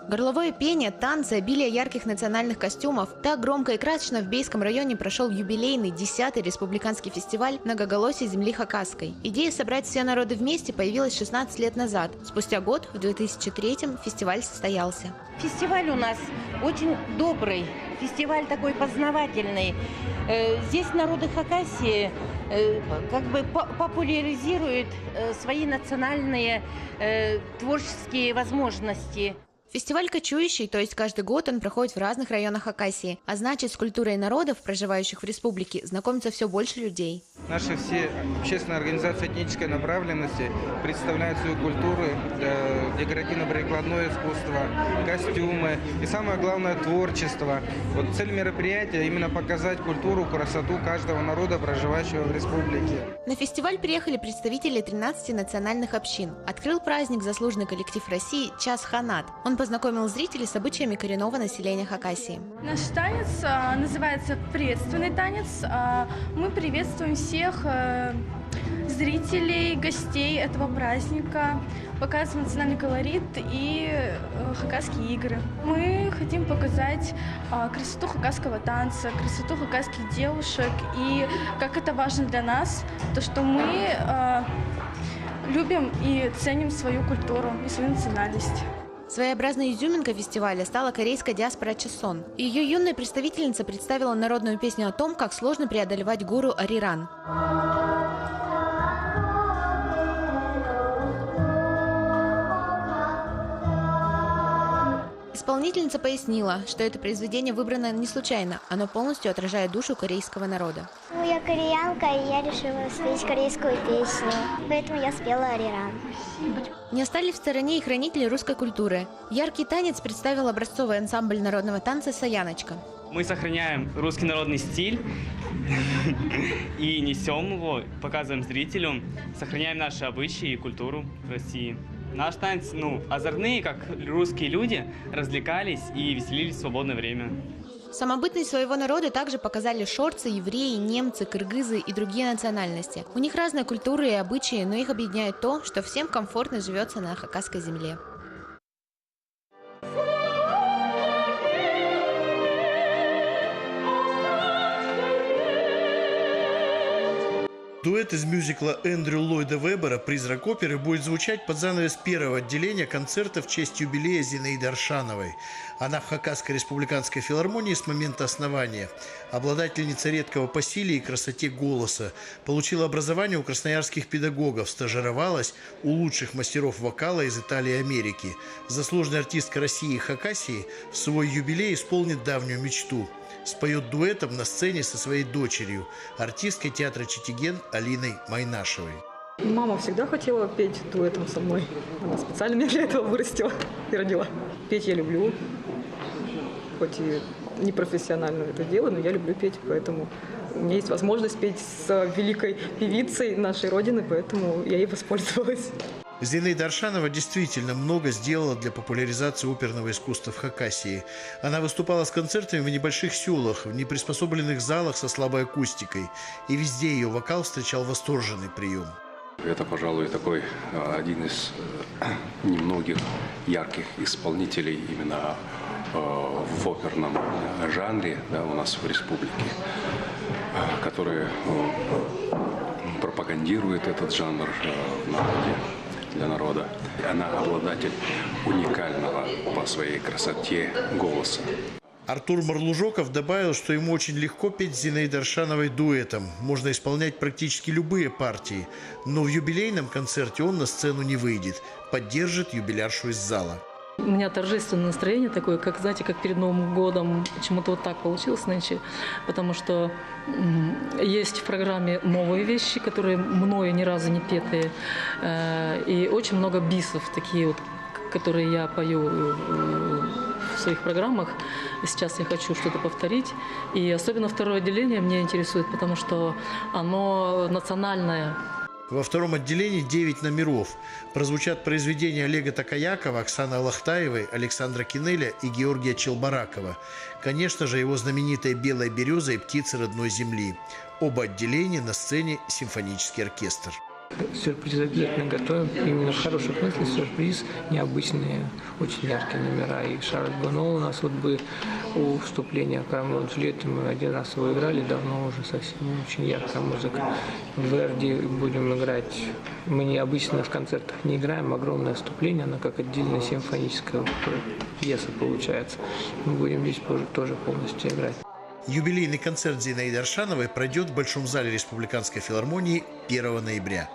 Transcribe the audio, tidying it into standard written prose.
Горловое пение, танцы, обилие ярких национальных костюмов. Так громко и красочно в Бейском районе прошел юбилейный 10-й республиканский фестиваль «Многоголосие земли хакасской». Идея собрать все народы вместе появилась 16 лет назад. Спустя год, в 2003-м, фестиваль состоялся. Фестиваль у нас очень добрый, фестиваль такой познавательный. Здесь народы Хакасии как бы популяризируют свои национальные творческие возможности. Фестиваль кочующий, то есть каждый год он проходит в разных районах Хакасии, а значит, с культурой народов, проживающих в республике, знакомится все больше людей. Наши все общественные организации этнической направленности представляют свою культуру, декоративно-прикладное искусство, костюмы и, самое главное, творчество. Вот цель мероприятия – именно показать культуру, красоту каждого народа, проживающего в республике. На фестиваль приехали представители 13 национальных общин. Открыл праздник заслуженный коллектив России «Час Ханат». Он познакомил зрителей с обычаями коренного населения Хакасии. Наш танец называется «Приветственный танец». Мы приветствуем всех зрителей, гостей этого праздника, показываем национальный колорит и хакасские игры. Мы хотим показать красоту хакасского танца, красоту хакасских девушек и как это важно для нас, то что мы любим и ценим свою культуру и свою национальность. Своеобразной изюминкой фестиваля стала корейская диаспора Чесон. Ее юная представительница представила народную песню о том, как сложно преодолевать гору Ариран. Исполнительница пояснила, что это произведение выбрано не случайно, оно полностью отражает душу корейского народа. Я кореянка, и я решила спеть корейскую песню, поэтому я спела «Ариран». Не остались в стороне и хранители русской культуры. Яркий танец представил образцовый ансамбль народного танца «Саяночка». Мы сохраняем русский народный стиль и несем его, показываем зрителю, сохраняем наши обычаи и культуру России. Наш танец, озорные, как русские люди, развлекались и веселились в свободное время. Самобытность своего народа также показали шорцы, евреи, немцы, кыргызы и другие национальности. У них разная культура и обычаи, но их объединяет то, что всем комфортно живется на хакасской земле. Дуэт из мюзикла Эндрю Ллойда Вебера «Призрак оперы» будет звучать под занавес первого отделения концерта в честь юбилея Зинаиды Аршановой. Она в Хакасской республиканской филармонии с момента основания. Обладательница редкого по силе и красоте голоса. Получила образование у красноярских педагогов. Стажировалась у лучших мастеров вокала из Италии и Америки. Заслуженная артистка России и Хакасии в свой юбилей исполнит давнюю мечту. Споет дуэтом на сцене со своей дочерью, артисткой театра «Читиген» Алиной Майнашевой. Мама всегда хотела петь дуэтом со мной. Она специально меня для этого вырастила и родила. Петь я люблю, хоть и не профессионально это делаю, но я люблю петь, поэтому у меня есть возможность петь с великой певицей нашей Родины, поэтому я ей воспользовалась. Зинаида Аршанова действительно много сделала для популяризации оперного искусства в Хакасии. Она выступала с концертами в небольших селах, в неприспособленных залах со слабой акустикой. И везде ее вокал встречал восторженный прием. Это, пожалуй, такой один из немногих ярких исполнителей именно в оперном жанре, у нас в республике, который пропагандирует этот жанр в народе. Для народа. Она обладатель уникального по своей красоте голоса. Артур Марлужоков добавил, что ему очень легко петь с Зинаидой Аршановой дуэтом. Можно исполнять практически любые партии. Но в юбилейном концерте он на сцену не выйдет. Поддержит юбиляршу из зала. У меня торжественное настроение такое, как, знаете, как перед Новым годом. Почему-то вот так получилось нынче. Потому что есть в программе новые вещи, которые мною ни разу не петые. И очень много бисов, такие вот, которые я пою в своих программах. Сейчас я хочу что-то повторить. И особенно второе отделение меня интересует, потому что оно национальное. Во втором отделении 9 номеров. Прозвучат произведения Олега Такаякова, Оксаны Алахтаевой, Александра Кинеля и Георгия Челбаракова. Конечно же, его знаменитая «Белая береза» и «Птицы родной земли». Оба отделения на сцене симфонический оркестр. Сюрприз обязательно готовим. Именно в хорошем смысле сюрприз, необычные, очень яркие номера. И Шарль Гуно у нас вот бы у вступления к Ромео и Джульетте мы один раз его играли, давно уже совсем очень яркая музыка. В Верди будем играть. Мы необычно в концертах не играем, огромное вступление, оно как отдельная симфоническая пьеса получается. Мы будем здесь тоже полностью играть. Юбилейный концерт Зинаиды Аршановой пройдет в Большом зале Республиканской филармонии 1 ноября.